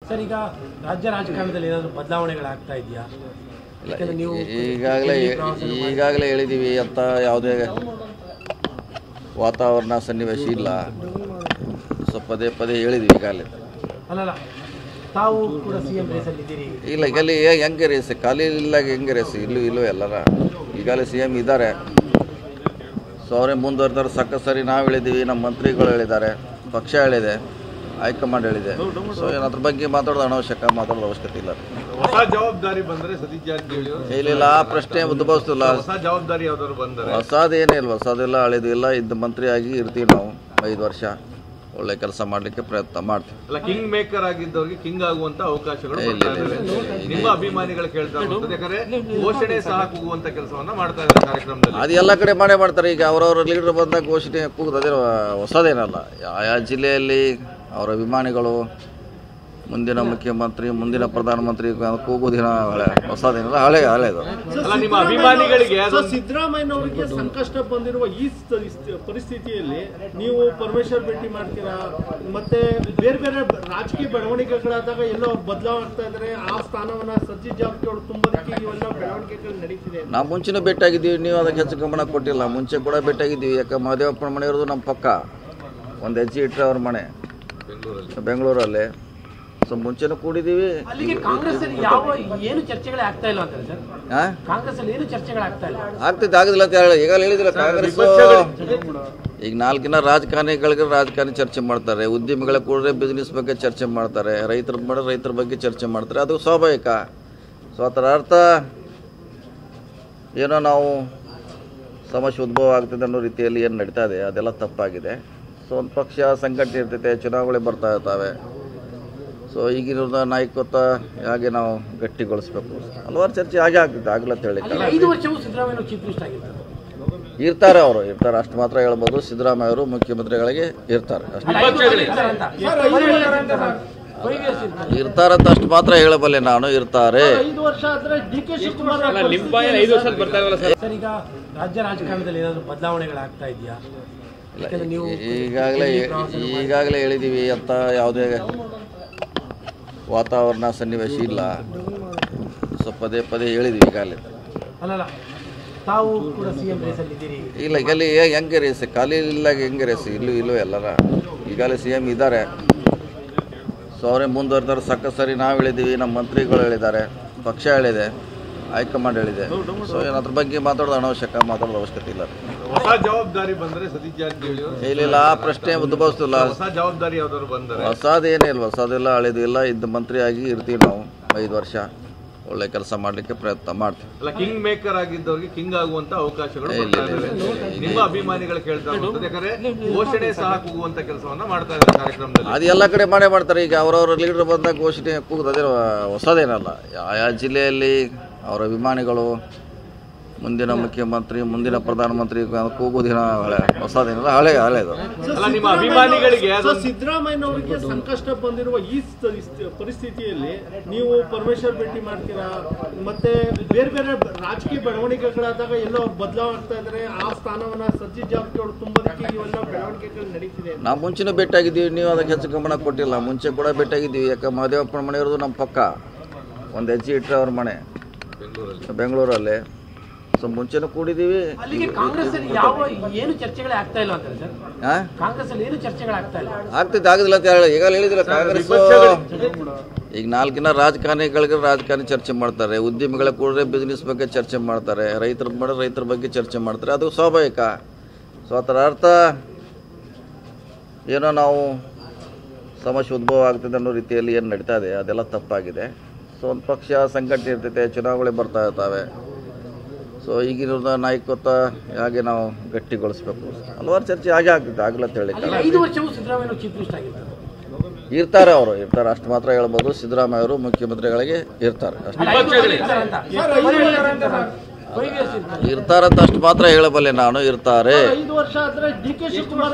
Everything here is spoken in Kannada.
ಸರ್, ಈಗ ರಾಜ್ಯ ರಾಜಕಾರಣದಲ್ಲಿ ಏನಾದರೂ ಬದಲಾವಣೆಗಳಾಗ್ತಾ ಇದೆಯಾ? ಈಗಾಗಲೇ ಹೇಳಿದ್ದೀವಿ ಅಂತ ಯಾವುದೇ ವಾತಾವರಣ ಸನ್ನಿವೇಶ ಇಲ್ಲ. ಸೊ ಪದೇ ಪದೇ ಹೇಳಿದ್ವಿ ಈಗಾಗಲೇ. ಅಲ್ಲಲ್ಲ, ತಾವು ಕೂಡ ಸಿಎಂ ರೇಸಲ್ಲಿ ಇದ್ದೀರಿ. ಇಲ್ಲ, ಈಗಲ್ಲಿ ಹೆಂಗೆ ರೇಸ್ ಖಾಲಿ ಇಲ್ಲ, ಹೆಂಗೆ ರೇಸ್ ಇಲ್ಲೂ ಎಲ್ಲರ ಈಗಾಗಲೇ ಸಿಎಂ ಇದ್ದಾರೆ. ಸೊ ಅವರೇ ಮುಂದುವರೆದಾರೆ. ಸರಿ ನಾವು ಹೇಳಿದ್ದೀವಿ, ನಮ್ಮ ಮಂತ್ರಿಗಳು ಹೇಳಿದ್ದಾರೆ, ಪಕ್ಷ ಹೇಳಿದೆ, ಹೈಕಮಾಂಡ್ ಹೇಳಿದೆ. ಸೊ ಅದ್ರ ಬಗ್ಗೆ ಮಾತಾಡೋದು ಅನವಶ್ಯಕ, ಮಾತಾಡೋದು ಅವಶ್ಯಕತೆ ಇಲ್ಲ. ಹೊಸ ಜವಾಬ್ದಾರಿ ಬಂದರೆ ಸತೀಶ್ ಜಾರಕಿಹೊಳಿ ಇಲ್ಲ, ಆ ಪ್ರಶ್ನೆ ಉದ್ಭವಿಸ್ತಿಲ್ಲ. ಹೊಸ ಜವಾಬ್ದಾರಿ ಯಾವ್ದಾದ್ರು ಬಂದರೆ ಹೊಸದೇನೇ ಇಲ್ಲ, ಹೊಸದೆಲ್ಲ ಹಳೇದು ಇಲ್ಲ. ಇದ್ದ ಮಂತ್ರಿಯಾಗಿ ಇರ್ತೀವಿ ನಾವು 5 ವರ್ಷ. ಒಳ್ಳೆ ಕೆಲಸ ಮಾಡಲಿಕ್ಕೆ ಪ್ರಯತ್ನ ಮಾಡ್ತೀವಿ. ಅಲ್ಲ, ಕಿಂಗ್ ಮೇಕರ್ ಆಗಿದ್ದವ್ರಿಗೆ ಕಿಂಗ್ ಆಗುವಂತ ಅವಕಾಶಗಳು ನಿಮ್ಮ ಅಭಿಮಾನಿಗಳು ಕೇಳ್ತಾ ಇರ್ತಾರೆ. ಯಾಕಂದ್ರೆ ಘೋಷಣೆ ಸಹ ಕೂಗುವಂತ ಕೆಲಸವನ್ನ ಮಾಡ್ತಾ ಇದ್ದಾರೆ ಕಾರ್ಯಕ್ರಮದಲ್ಲಿ. ಅದು ಎಲ್ಲ ಕಡೆ ಮಾಡೇ ಮಾಡ್ತಾರೆ. ಈಗ ಅವರವ್ರ ಲೀಡರ್ ಬಂದಾಗ ಘೋಷಣೆ ಕೂಗುತ್ತದೆ, ಹೊಸದೇನಲ್ಲ. ಆಯಾ ಜಿಲ್ಲೆಯಲ್ಲಿ ಅವರ ಅಭಿಮಾನಿಗಳು ಮುಂದಿನ ಮುಖ್ಯಮಂತ್ರಿ, ಮುಂದಿನ ಪ್ರಧಾನಮಂತ್ರಿ ಕೂಗುದಿನ ಹೊಸದೇನಲ್ಲ, ಹಳೇದು. ಅಲ್ಲ, ನಿಮ್ಮ ಅಭಿಮಾನಿಗಳಿಗೆ ಸಿದ್ದರಾಮಯ್ಯನವರಿಗೆ ಸಂಕಷ್ಟ ಬಂದಿರುವ ಈ ಪರಿಸ್ಥಿತಿಯಲ್ಲಿ ನೀವು ಪರಮೇಶ್ವರ್ ಭೇಟಿ ಮಾಡ್ತೀರಾ? ಮತ್ತೆ ಬೇರೆ ಬೇರೆ ರಾಜಕೀಯ ಬೆಳವಣಿಗೆಗಳಾದಾಗ ಎಲ್ಲೋ ಬದಲಾವಣೆ ಆಗ್ತಾ ಇದ್ದಾರೆ. ಆ ಸ್ಥಾನವನ್ನ ಸತೀಶ್ ಜಾರಕಿಹೊಳಿ ತುಂಬದಕ್ಕೆ ಇವೆಲ್ಲ ಬೆಳವಣಿಗೆಗಳು ನಡೀತಿದೆ. ನಾವು ಮುಂಚೆನೂ ಭೇಟಿಯಾಗಿದ್ದೀವಿ, ನೀವು ಅದಕ್ಕೆ ಹೆಚ್ಚು ಗಮನ ಕೊಟ್ಟಿಲ್ಲ. ಮುಂಚೆ ಕೂಡ ಭೇಟಿಯಾಗಿದ್ದೀವಿ. ಯಾಕೆ ಮಹದೇವಪ್ಪನ ಮನೆ ಇರೋದು ನಮ್ಮ ಪಕ್ಕ, ಒಂದು ಹೆಜ್ಜೆ ಇಟ್ಟರೆ ಅವ್ರ ಮನೆ ಬೆಂಗಳೂರಲ್ಲಿ. ಸೊ ಮುಂಚೆನೂ ಕೂಡಿದ್ದೀವಿ. ಏನು ಚರ್ಚೆಗಳೇ ಆಗ್ತಾ ಇಲ್ಲ ಅಂತ ಸರ್? ಕಾಂಗ್ರೆಸ್ ಅಲ್ಲಿ ಏನು ಚರ್ಚೆಗಳಾಗ್ತಾ ಇಲ್ಲ? ಆಗ್ತೈತೆ, ಆಗುದಿಲ್ಲ ಅಂತ ಹೇಳಿ ಈಗ ಹೇಳಿದಿಲ್ಲ. ಕಾಂಗ್ರೆಸ್ ಈಗ 4 ದಿನ ರಾಜಕಾರಣಿ ಚರ್ಚೆ ಮಾಡ್ತಾರೆ, ಉದ್ಯಮಿಗಳ ಕೂಡಲೇ ಬಿಸ್ನೆಸ್ ಬಗ್ಗೆ ಚರ್ಚೆ ಮಾಡ್ತಾರೆ, ರೈತರ ಬಗ್ಗೆ ಚರ್ಚೆ ಮಾಡ್ತಾರೆ. ಅದು ಸ್ವಾಭಾವಿಕ. ಸೊ ಅದರ ಅರ್ಥ ಏನೋ ನಾವು ಸಮಸ್ಯೆ ಉದ್ಭವ ಆಗ್ತದೆ ಅನ್ನೋ ರೀತಿಯಲ್ಲಿ ಏನು ನಡೀತಾ ಇದೆ, ಅದೆಲ್ಲ ತಪ್ಪಾಗಿದೆ. ಸೊ ಒಂದು ಪಕ್ಷ ಸಂಘಟನೆ ಇರ್ತೈತೆ, ಚುನಾವಣೆ ಬರ್ತಾ ಇರ್ತಾವೆ. ಸೊ ಈಗಿನ ನಾಯಕತ್ವ ಹಾಗೆ ನಾವು ಗಟ್ಟಿಗೊಳಿಸ್ಬೇಕು. ಹಲವಾರು ಚರ್ಚೆ ಹಾಗೆ ಆಗ್ತೈತೆ, ಆಗಲ್ಲ ಅಂತ ಹೇಳಿ. 5 ವರ್ಷವೂ ಸಿದ್ದರಾಮಯ್ಯ ಚೀಫ್ ಮಿನಿಸ್ಟರ್ ಆಗಿದ್ದಾರೆ. ಇರ್ತಾರೆ, ಅವರು ಇರ್ತಾರೆ, ಅಷ್ಟು ಮಾತ್ರ ಹೇಳ್ಬೋದು. ಸಿದ್ದರಾಮಯ್ಯ ಅವರು ಮುಖ್ಯಮಂತ್ರಿಗಳಿಗೆ ಇರ್ತಾರೆ, ಇರ್ತಾರಂತ ಅಷ್ಟು ಮಾತ್ರ ಹೇಳಬಲ್ಲೆ ನಾನು. ಇರ್ತಾರೆ. 5 ವರ್ಷ ಆದ್ರೆ ಡಿ.ಕೆ. ಶಿವಕುಮಾರ್ ಸರ್, ಈಗ ರಾಜ್ಯ ರಾಜಕಾರಣದಲ್ಲಿ ಏನಾದರೂ ಬದಲಾವಣೆಗಳಾಗ್ತಾ ಇದೆಯಾ? ಈಗಾಗಲೇ ಹೇಳಿದ್ದೀವಿ ಅಂತ ಯಾವುದೇ ವಾತಾವರಣ ಸನ್ನಿವೇಶ ಇಲ್ಲ. ಸೊ ಪದೇ ಪದೇ ಹೇಳಿದ್ವಿ ಈಗಾಗಲೇ. ಅಲ್ಲಲ್ಲ, ತಾವು ಕೂಡ ಸಿಎಂ ರೇಸಲ್ಲಿ ಇದ್ದೀರಿ. ಇಲ್ಲ, ಈಗಲ್ಲಿ ಹೆಂಗೆ ರೇಸ್ ಖಾಲಿ ಇಲ್ಲ, ಹೆಂಗೆ ರೇಸ್ ಇಲ್ಲೂ ಎಲ್ಲರ ಈಗಾಗಲೇ ಸಿಎಂ ಇದ್ದಾರೆ. ಸೊ ಅವರೇ ಮುಂದುವರೆದಾರೆ. ಸರಿ ನಾವು ಹೇಳಿದ್ದೀವಿ, ನಮ್ಮ ಮಂತ್ರಿಗಳು ಹೇಳಿದ್ದಾರೆ, ಪಕ್ಷ ಹೇಳಿದೆ, ಹೈಕಮಾಂಡ್ ಹೇಳಿದೆ. ಸೊ ಅದ್ರ ಬಗ್ಗೆ ಮಾತಾಡೋದು ಅನವಶ್ಯಕ, ಮಾತಾಡೋದು ಅವಶ್ಯಕತೆ ಇಲ್ಲ. ಹೊಸ ಜವಾಬ್ದಾರಿ ಬಂದರೆ ಸತೀಶ್ ಜಾರಕಿಹೊಳಿ ಇಲ್ಲ, ಆ ಪ್ರಶ್ನೆ ಉದ್ಭವಿಸ್ತಿಲ್ಲ. ಹೊಸ ಜವಾಬ್ದಾರಿ ಯಾವ್ದಾದ್ರು ಬಂದರೆ ಹೊಸದೇನೇ ಇಲ್ಲ, ಹೊಸದೆಲ್ಲ ಹಳೇದು ಇಲ್ಲ. ಇದ್ದ ಮಂತ್ರಿಯಾಗಿ ಇರ್ತೀವಿ ನಾವು 5 ವರ್ಷ. ಒಳ್ಳೆ ಕೆಲಸ ಮಾಡಲಿಕ್ಕೆ ಪ್ರಯತ್ನ ಮಾಡ್ತೀವಿ. ಅಲ್ಲ, ಕಿಂಗ್ ಮೇಕರ್ ಆಗಿದ್ದವ್ರಿಗೆ ಕಿಂಗ್ ಆಗುವಂತ ಅವಕಾಶಗಳು ನಿಮ್ಮ ಅಭಿಮಾನಿಗಳು ಕೇಳ್ತಾ ಇರ್ತಾರೆ. ಯಾಕಂದ್ರೆ ಘೋಷಣೆ ಸಹ ಕೂಗುವಂತ ಕೆಲಸವನ್ನ ಮಾಡ್ತಾ ಇದ್ದಾರೆ ಕಾರ್ಯಕ್ರಮದಲ್ಲಿ. ಅದು ಎಲ್ಲ ಕಡೆ ಮಾಡೇ ಮಾಡ್ತಾರೆ. ಈಗ ಅವರವ್ರ ಲೀಡರ್ ಬಂದಾಗ ಘೋಷಣೆ ಕೂಗುತ್ತದೆ, ಹೊಸದೇನಲ್ಲ. ಆಯಾ ಜಿಲ್ಲೆಯಲ್ಲಿ ಅವರ ಅಭಿಮಾನಿಗಳು ಮುಂದಿನ ಮುಖ್ಯಮಂತ್ರಿ, ಮುಂದಿನ ಪ್ರಧಾನಮಂತ್ರಿ ಕೂಗುದಿನ ಹೊಸದೇನಲ್ಲ, ಹಳೇದು. ಅಲ್ಲ, ನಿಮ್ಮ ಅಭಿಮಾನಿಗಳಿಗೆ ಸಿದ್ದರಾಮಯ್ಯನವರಿಗೆ ಸಂಕಷ್ಟ ಬಂದಿರುವ ಈ ಪರಿಸ್ಥಿತಿಯಲ್ಲಿ ನೀವು ಪರಮೇಶ್ವರ್ ಭೇಟಿ ಮಾಡ್ತೀರಾ? ಮತ್ತೆ ಬೇರೆ ಬೇರೆ ರಾಜಕೀಯ ಬೆಳವಣಿಗೆಗಳಾದಾಗ ಎಲ್ಲೋ ಬದಲಾವಣೆ ಆಗ್ತಾ ಇದ್ದಾರೆ. ಆ ಸ್ಥಾನವನ್ನ ಸತೀಶ್ ಜಾರಕಿಹೊಳಿ ತುಂಬದಕ್ಕೆ ಇವೆಲ್ಲ ಬೆಳವಣಿಗೆಗಳು ನಡೀತಿದೆ. ನಾವು ಮುಂಚೆನೂ ಭೇಟಿಯಾಗಿದ್ದೀವಿ, ನೀವು ಅದಕ್ಕೆ ಹೆಚ್ಚು ಗಮನ ಕೊಟ್ಟಿಲ್ಲ. ಮುಂಚೆ ಕೂಡ ಭೇಟಿಯಾಗಿದ್ದೀವಿ. ಯಾಕೆ ಮಹದೇವಪ್ಪನ ಮನೆ ಇರೋದು ನಮ್ಮ ಪಕ್ಕ, ಒಂದು ಹೆಜ್ಜೆ ಇಟ್ಟರೆ ಅವ್ರ ಮನೆ ಬೆಂಗಳೂರಲ್ಲಿ. ಸೊ ಮುಂಚೆನೂ ಕೂಡಿದ್ದೀವಿ. ಕಾಂಗ್ರೆಸ್ ಅಲ್ಲಿ ಏನು ಚರ್ಚೆಗಳೇ ಆಗ್ತಾ ಇಲ್ಲ ಅಂತ ಸರ್? ಕಾಂಗ್ರೆಸ್ ಅಲ್ಲಿ ಏನು ಚರ್ಚೆಗಳಾಗ್ತಾ ಇಲ್ಲ? ಆಗ್ತೈತೆ, ಆಗುದಿಲ್ಲ ಅಂತ ಹೇಳಿ ಈಗ ಹೇಳಿದಿಲ್ಲ. ಕಾಂಗ್ರೆಸ್ ಈಗ 4 ದಿನ ರಾಜಕಾರಣಿ ಚರ್ಚೆ ಮಾಡ್ತಾರೆ, ಉದ್ಯಮಿಗಳ ಕೂಡಲೇ ಬಿಸ್ನೆಸ್ ಬಗ್ಗೆ ಚರ್ಚೆ ಮಾಡ್ತಾರೆ, ರೈತರ ಬಗ್ಗೆ ಚರ್ಚೆ ಮಾಡ್ತಾರೆ. ಅದು ಸ್ವಾಭಾವಿಕ. ಸೊ ಅದರ ಅರ್ಥ ಏನೋ ನಾವು ಸಮಸ್ಯೆ ಉದ್ಭವ ಆಗ್ತದೆ ಅನ್ನೋ ರೀತಿಯಲ್ಲಿ ಏನು ನಡೀತಾ ಇದೆ, ಅದೆಲ್ಲ ತಪ್ಪಾಗಿದೆ. ಸೊ ಒಂದು ಪಕ್ಷ ಸಂಘಟನೆ ಇರ್ತೈತೆ, ಚುನಾವಣೆ ಬರ್ತಾ ಇರ್ತಾವೆ. ಸೊ ಈಗಿನ ನಾಯಕತ್ವ ಹಾಗೆ ನಾವು ಗಟ್ಟಿಗೊಳಿಸ್ಬೇಕು. ಹಲವಾರು ಚರ್ಚೆ ಹಾಗೆ ಆಗ್ತೈತೆ, ಆಗಲ್ಲ ಅಂತ ಹೇಳಿ. 5 ವರ್ಷವೂ ಸಿದ್ದರಾಮಯ್ಯ ಚೀಫ್ ಮಿನಿಸ್ಟರ್ ಆಗಿದ್ದಾರೆ. ಇರ್ತಾರೆ, ಅವರು ಇರ್ತಾರೆ, ಅಷ್ಟು ಮಾತ್ರ ಹೇಳ್ಬೋದು. ಸಿದ್ದರಾಮಯ್ಯ ಅವರು ಮುಖ್ಯಮಂತ್ರಿಗಳಿಗೆ ಇರ್ತಾರೆ, ಇರ್ತಾರಂತ ಅಷ್ಟು ಮಾತ್ರ ಹೇಳಬಲ್ಲೆ ನಾನು. ಇರ್ತಾರೆ. 5 ವರ್ಷ ಆದ್ರೆ ಡಿ.ಕೆ. ಶಿವಕುಮಾರ್